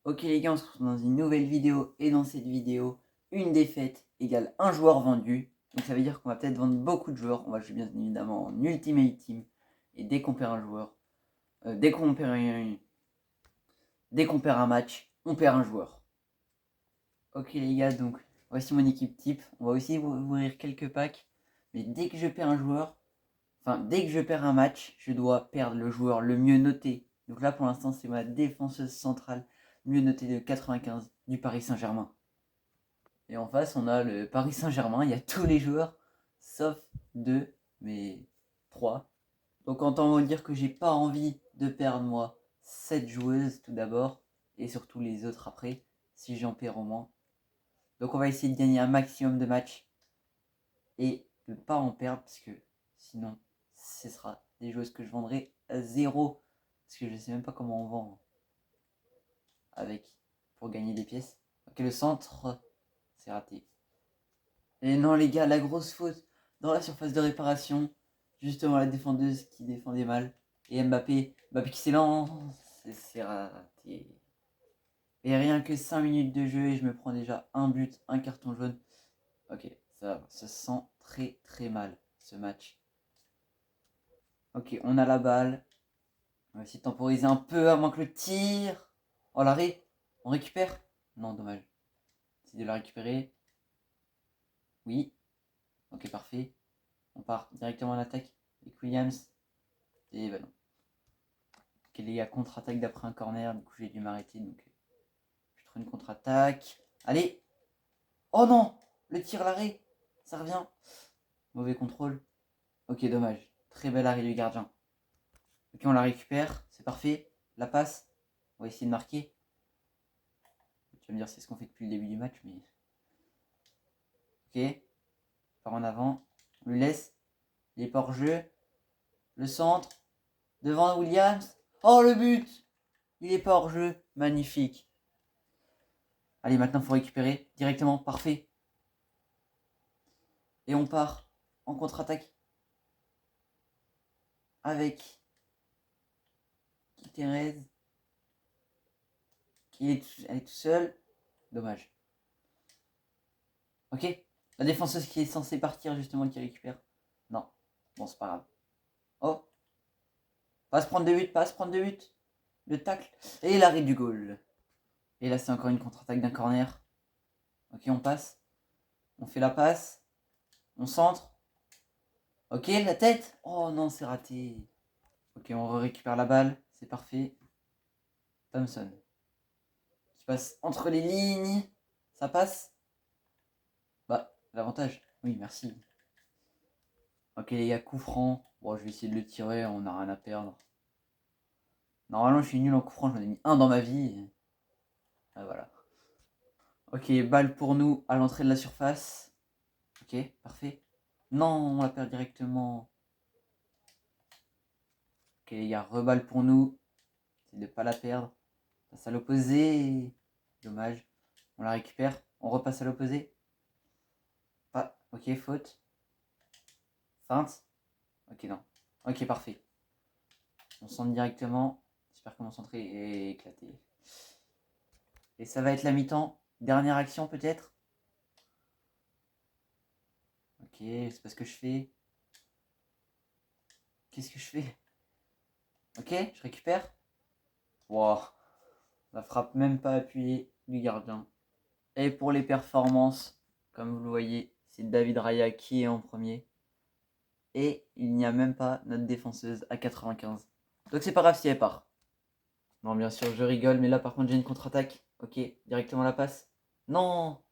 Ok les gars, on se retrouve dans une nouvelle vidéo et dans cette vidéo, une défaite égale un joueur vendu. Donc ça veut dire qu'on va peut-être vendre beaucoup de joueurs. On va jouer bien évidemment en Ultimate Team. Et dès qu'on perd un joueur, dès qu'on perd un match, on perd un joueur. Ok les gars, donc voici mon équipe type. On va aussi ouvrir quelques packs. Mais dès que je perds un joueur, dès que je perds un match, je dois perdre le joueur le mieux noté. Donc là pour l'instant c'est ma défenseuse centrale mieux notée de 95 du Paris Saint-Germain. Et en face, on a le Paris Saint-Germain. Il y a tous les joueurs, sauf deux, mais trois. Donc autant vous dire que j'ai pas envie de perdre moi cette joueuse tout d'abord, et surtout les autres après, si j'en perds au moins. Donc on va essayer de gagner un maximum de matchs et de ne pas en perdre, parce que sinon, ce sera des joueuses que je vendrai à zéro. Parce que je sais même pas comment on vend avec pour gagner des pièces. Ok, le centre, c'est raté. Et non les gars, la grosse faute dans la surface de réparation. Justement la défendeuse qui défendait mal. Et Mbappé qui s'élance. C'est raté. Et rien que 5 minutes de jeu et je me prends déjà un but, un carton jaune. Ok, ça se sent très très mal ce match. Ok, on a la balle. On va essayer de temporiser un peu avant que le tir. Oh l'arrêt. On récupère? Non, dommage. C'est de la récupérer. Oui. Ok, parfait. On part directement en attaque avec Williams. Et bah non. Ok les gars, contre-attaque d'après un corner. Du coup j'ai dû m'arrêter. Donc je trouve une contre-attaque. Allez. Oh non. Le tir, l'arrêt. Ça revient. Mauvais contrôle. Ok, dommage. Très bel arrêt du gardien. Ok, on la récupère. C'est parfait. La passe. On va essayer de marquer. Tu vas me dire c'est ce qu'on fait depuis le début du match. Mais ok. Par en avant. On lui laisse. Il est pas hors jeu. Le centre. Devant Williams. Oh le but. Il est pas hors jeu. Magnifique. Allez, maintenant il faut récupérer directement. Parfait. Et on part en contre-attaque avec Thérèse elle est toute seule. Dommage. Ok. La défenseuse qui est censée partir justement qui récupère. Non. Bon, c'est pas grave. Oh. Pas se prendre de but, pas se prendre de but. Le tacle. Et l'arrêt du goal. Et là, c'est encore une contre-attaque d'un corner. Ok, on passe. On fait la passe. On centre. Ok, la tête. Oh non, c'est raté. Ok, on récupère la balle. C'est parfait. Thompson. Qui passe entre les lignes. Ça passe. Bah, l'avantage. Oui, merci. Ok, les gars, coup franc. Bon, je vais essayer de le tirer. On n'a rien à perdre. Normalement, je suis nul en coup franc. J'en ai mis un dans ma vie. Ah, voilà. Ok, balle pour nous à l'entrée de la surface. Ok, parfait. Non, on la perd directement. Ok, les gars, reballe pour nous. C'est de ne pas la perdre. Passe à l'opposé. Dommage. On la récupère. On repasse à l'opposé. Ah, ok, faute. Feinte. Ok, non. Ok, parfait. On centre directement. J'espère que mon centré est éclaté. Et ça va être la mi-temps. Dernière action peut-être. Ok, c'est pas ce que je fais. Qu'est-ce que je fais? Ok, je récupère. Wow. La frappe même pas appuyée du gardien. Et pour les performances, comme vous le voyez, c'est David Raya qui est en premier. Et il n'y a même pas notre défenseuse à 95. Donc c'est pas grave si elle part. Non, bien sûr, je rigole, mais là par contre j'ai une contre-attaque. Ok, directement la passe. Non.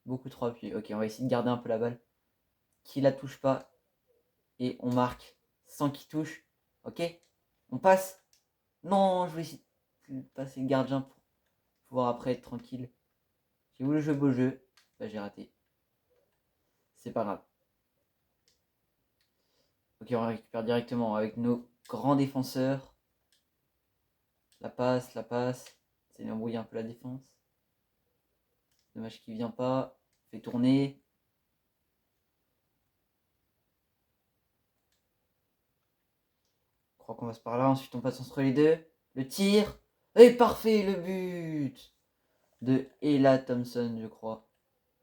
Beaucoup trop appuyé. Ok, on va essayer de garder un peu la balle. Qui la touche pas. Et on marque sans qu'il touche. Ok, on passe. Non, je vais essayer de passer le gardien pour pouvoir après être tranquille. J'ai voulu jouer beau jeu. Bah, j'ai raté. C'est pas grave. Ok, on récupère directement avec nos grands défenseurs. La passe, la passe. C'est d'embrouiller un peu la défense. Dommage qu'il vient pas. Fait tourner. Je crois qu'on passe par là. Ensuite, on passe entre les deux. Le tir. Et parfait, le but de Ella Thompson, je crois.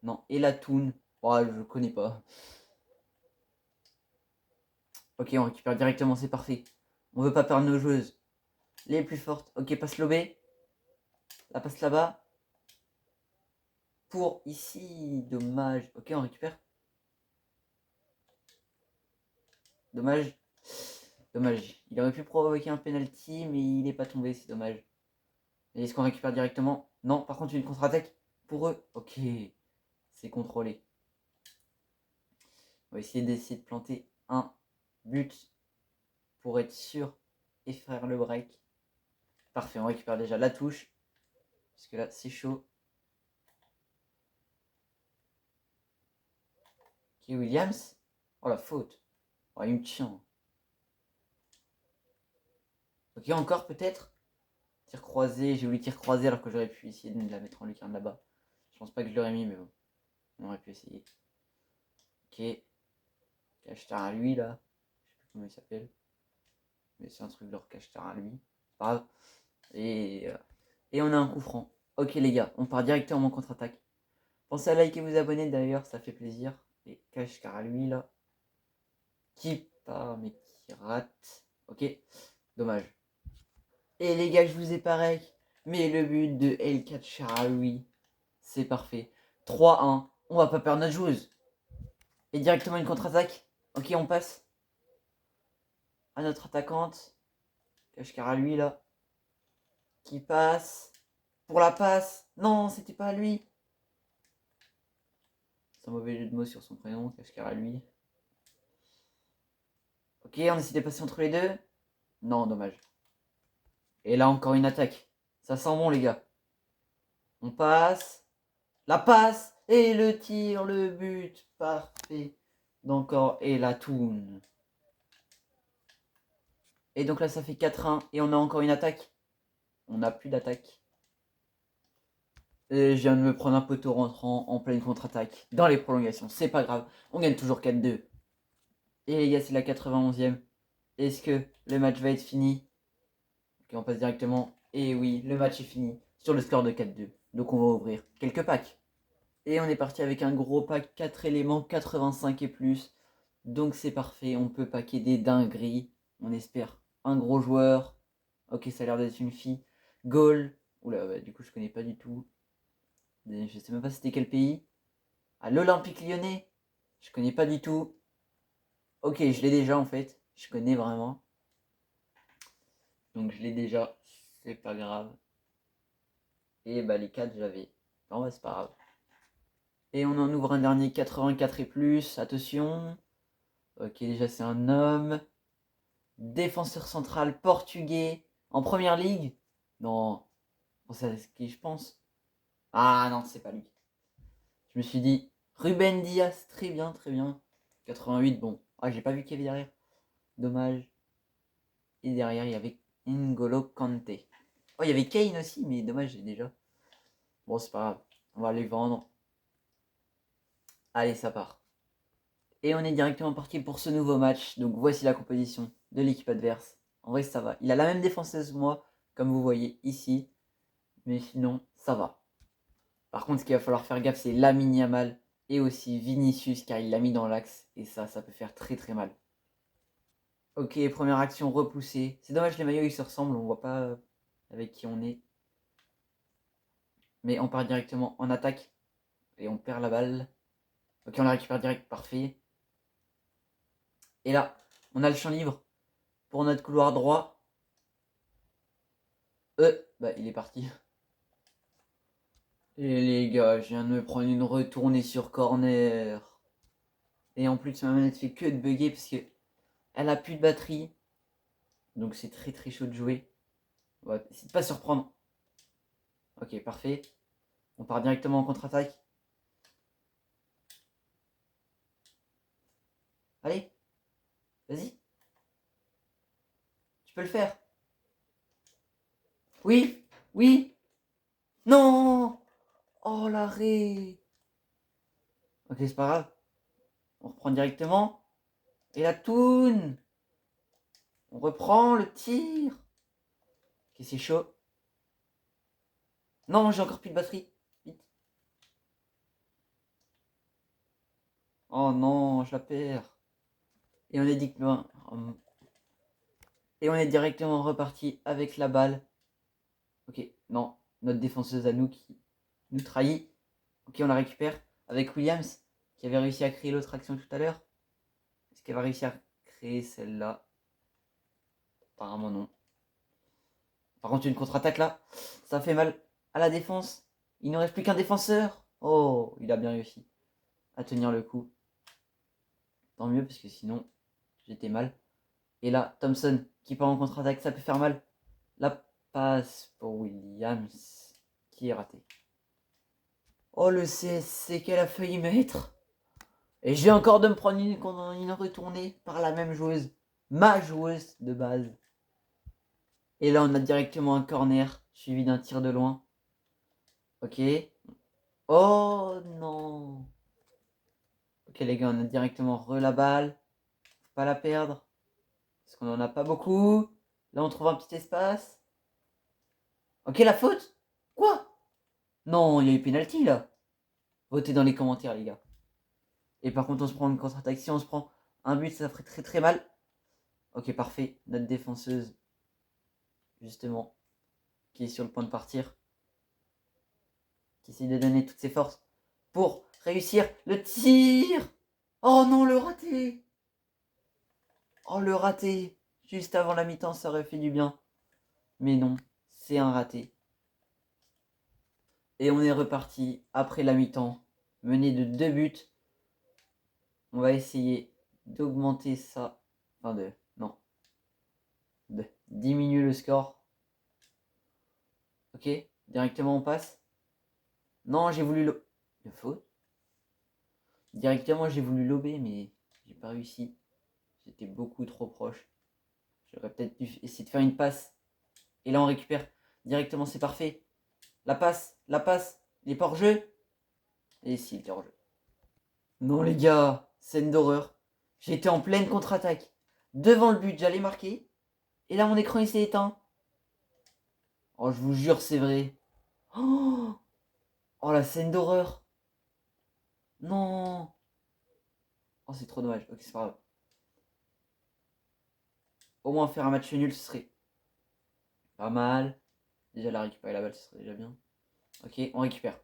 Non, Ella Toon. Oh, je connais pas. Ok, on récupère directement, c'est parfait. On veut pas perdre nos joueuses. Les plus fortes. Ok, passe lobé. La passe là-bas. Pour ici. Dommage. Ok, on récupère. Dommage. Dommage. Il aurait pu provoquer un penalty, mais il n'est pas tombé, c'est dommage. Et est-ce qu'on récupère directement? Non, par contre, une contre-attaque pour eux. Ok. C'est contrôlé. On va essayer d'essayer de planter un but pour être sûr et faire le break. Parfait, on récupère déjà la touche. Parce que là, c'est chaud. Ok, Williams. Oh, la faute. Oh, il me tient. Ok, encore peut-être. Tir croisé. J'ai voulu tir croisé alors que j'aurais pu essayer de la mettre en lucarne là-bas. Je pense pas que je l'aurais mis, mais bon. On aurait pu essayer. Ok. Cachetar à lui, là. Je sais plus comment il s'appelle. Mais c'est un truc de leur cachetar à lui. Pas grave. Et on a un coup franc. Ok, les gars. On part directement en contre-attaque. Pensez à liker et vous abonner d'ailleurs. Ça fait plaisir. Et cachetar à lui, là. Qui part, mais qui rate. Ok. Dommage. Et les gars, je vous ai pareil. Mais le but de El Khatcharaoui, c'est parfait. 3-1. On va pas perdre notre joueuse. Et directement une contre-attaque. Ok, on passe à notre attaquante. Kachkaraoui là. Qui passe. Pour la passe. Non, c'était pas lui. C'est un mauvais jeu de mots sur son prénom. Kachkaraoui. Ok, on essaie de passer entre les deux. Non, dommage. Et là, encore une attaque. Ça sent bon, les gars. On passe. La passe. Et le tir, le but. Parfait. D'encore. Et la toune. Et donc là, ça fait 4-1. Et on a encore une attaque. On n'a plus d'attaque. Et je viens de me prendre un poteau rentrant en pleine contre-attaque. Dans les prolongations. C'est pas grave. On gagne toujours 4-2. Et les gars, c'est la 91e. Est-ce que le match va être fini? Ok, on passe directement. Et oui, le match est fini. Sur le score de 4-2. Donc on va ouvrir quelques packs. Et on est parti avec un gros pack 4 éléments, 85 et plus. Donc c'est parfait. On peut packer des dingueries. On espère un gros joueur. Ok, ça a l'air d'être une fille. Goal. Oula, bah, du coup, je connais pas du tout. Je sais même pas c'était quel pays. À l'Olympique Lyonnais. Je connais pas du tout. Ok, je l'ai déjà en fait. Je connais vraiment. Donc je l'ai déjà. C'est pas grave. Et bah les 4 j'avais. Non, bah, c'est pas grave. Et on en ouvre un dernier 84 et plus. Attention. Ok, déjà c'est un homme. Défenseur central portugais. En première ligue. Non. C'est ce qui je pense. Ah non, c'est pas lui. Je me suis dit. Ruben Diaz. Très bien, très bien. 88, bon. Ah, j'ai pas vu qu'il y avait derrière. Dommage. Et derrière, il y avait N'Golo Kanté. Oh, il y avait Kane aussi, mais dommage, j'ai déjà. Bon, c'est pas grave. On va les vendre. Allez, ça part. Et on est directement parti pour ce nouveau match. Donc voici la composition de l'équipe adverse. En vrai, ça va. Il a la même défenseuse que moi, comme vous voyez ici. Mais sinon, ça va. Par contre, ce qu'il va falloir faire gaffe, c'est Lamine Yamal et aussi Vinicius, car il l'a mis dans l'axe. Et ça peut faire très très mal. Ok, première action repoussée. C'est dommage, les maillots ils se ressemblent, on voit pas avec qui on est. Mais on part directement en attaque. Et on perd la balle. Ok, on la récupère direct, parfait. Et là, on a le champ libre pour notre couloir droit. Bah il est parti. Et les gars, je viens de me prendre une retournée sur corner. Et en plus, ma manette fait que de bugger parce que elle a plus de batterie. Donc c'est très très chaud de jouer. On va essayer de pas surprendre. Ok, parfait. On part directement en contre-attaque. Allez, vas-y. Tu peux le faire. Oui, oui. Non. Oh l'arrêt. Ok, c'est pas grave. On reprend directement. Et la toune. On reprend le tir. Ok, c'est chaud. Non, j'ai encore plus de batterie. Vite. Oh non, je la perds. Et on est dit que... Et on est directement reparti avec la balle. Ok, non. Notre défenseuse à nous qui nous trahit. Ok, on la récupère. Avec Williams, qui avait réussi à créer l'autre action tout à l'heure. Est-ce qu'elle va réussir à créer celle-là? Apparemment non. Par contre, une contre-attaque là. Ça fait mal à la défense. Il ne reste plus qu'un défenseur. Oh, il a bien réussi à tenir le coup. Tant mieux, parce que sinon, j'étais mal. Et là, Thompson qui part en contre-attaque, ça peut faire mal. La passe pour Williams qui est ratée. Oh, le CSC qu'elle a failli mettre. Et j'ai encore de me prendre une retournée par la même joueuse. Ma joueuse de base. Et là, on a directement un corner suivi d'un tir de loin. Ok. Oh non. Ok les gars, on a directement la balle. Faut pas la perdre. Parce qu'on en a pas beaucoup. Là, on trouve un petit espace. Ok, la faute. Quoi? Non, il y a eu penalty là. Votez dans les commentaires, les gars. Et par contre, on se prend une contre-attaque. Si on se prend un but, ça ferait très très mal. Ok, parfait. Notre défenseuse, justement, qui est sur le point de partir. Qui essaie de donner toutes ses forces pour réussir le tir. Oh non, le raté. Oh, le raté. Juste avant la mi-temps, ça aurait fait du bien. Mais non, c'est un raté. Et on est reparti après la mi-temps, mené de 2 buts. On va essayer d'augmenter ça. Enfin de diminuer le score. Ok, directement on passe. Non, j'ai voulu le faute. Directement j'ai voulu lober, mais j'ai pas réussi. J'étais beaucoup trop proche. J'aurais peut-être dû essayer de faire une passe. Et là on récupère. Directement c'est parfait. La passe. Il est pas hors jeu. Et si, il était hors jeu. Non les gars, scène d'horreur. J'étais en pleine contre-attaque. Devant le but, j'allais marquer. Et là mon écran il s'est éteint. Oh je vous jure c'est vrai. Oh, oh la scène d'horreur. Non. Oh c'est trop dommage. Ok c'est pas grave. Au moins faire un match nul ce serait pas mal. Déjà la récupérer la balle ce serait déjà bien. Ok on récupère.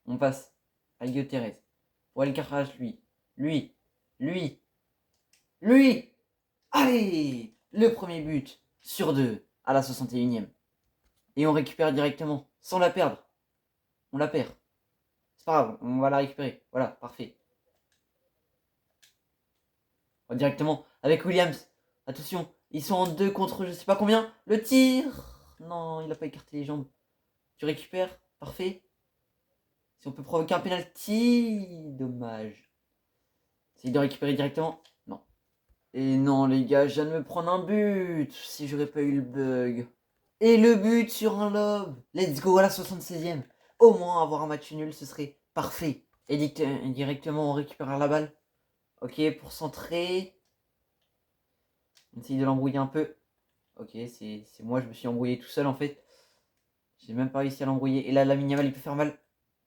On passe à Guillaume Thérèse. Walcarrage lui. Lui. Allez. Le premier but sur 2 à la 61e. Et on récupère directement sans la perdre. On la perd. C'est pas grave, on va la récupérer. Voilà, parfait. Directement avec Williams. Attention, ils sont en 2 contre je sais pas combien. Le tir. Non, il a pas écarté les jambes. Tu récupères. Parfait. Si on peut provoquer un penalty. Dommage. Essaye de récupérer directement. Non. Et non, les gars, je viens de me prendre un but. Si j'aurais pas eu le bug. Et le but sur un lob. Let's go à la 76e. Au moins avoir un match nul, ce serait parfait. Et directement, on récupère la balle. Ok, pour centrer. On essaye de l'embrouiller un peu. Ok, c'est moi, je me suis embrouillé tout seul en fait. J'ai même pas réussi à l'embrouiller. Et là, la Yamal, il peut faire mal.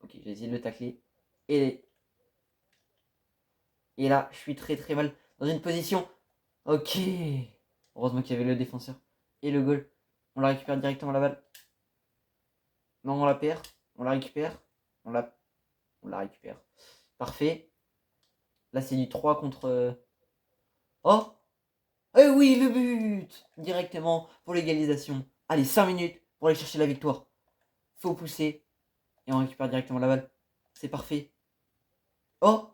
Ok, j'ai essayé de le tacler. Et, et là, je suis très très mal dans une position. Ok. Heureusement qu'il y avait le défenseur. Et le goal. On la récupère directement la balle. Non, on la perd. On la récupère. On la, on la récupère. Parfait. Là, c'est du 3 contre... Oh. Eh oui, le but. Directement pour l'égalisation. Allez, 5 minutes pour aller chercher la victoire. Faut pousser. Et on récupère directement la balle. C'est parfait. Oh.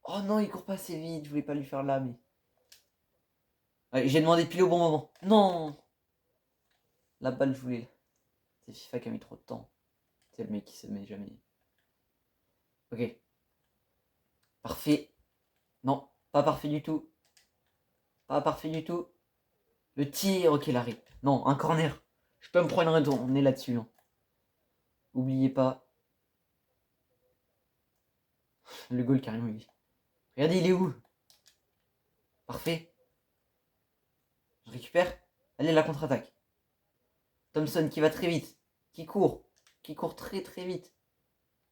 Oh non, il court pas assez vite. Je voulais pas lui faire là, mais... Ouais, j'ai demandé pile au bon moment. Non. La balle, je voulais... C'est FIFA qui a mis trop de temps. C'est le mec qui se met jamais. Ok. Parfait. Non, pas parfait du tout. Pas parfait du tout. Le tir, ok, l'arrêt. Non, un corner. Je peux me prendre un retour. On est là-dessus. Hein. Oubliez pas. Le goal carrément, lui. Regardez, il est où? Parfait. Je récupère. Allez, la contre-attaque. Thompson qui va très vite. Qui court. qui court très très vite.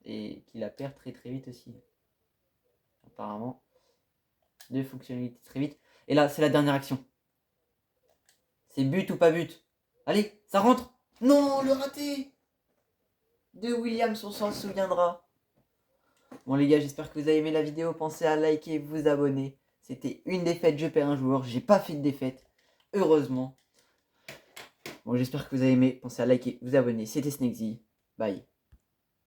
Et qui la perd très très vite aussi. Apparemment. 2 fonctionnalités très vite. Et là, c'est la dernière action. C'est but ou pas but. Allez, ça rentre. Non, le raté de Williams, on s'en souviendra. Bon les gars, j'espère que vous avez aimé la vidéo. Pensez à liker, vous abonner. C'était une défaite, je perds un joueur. J'ai pas fait de défaite. Heureusement. Bon, j'espère que vous avez aimé. Pensez à liker, vous abonner. C'était Snakesy. Bye.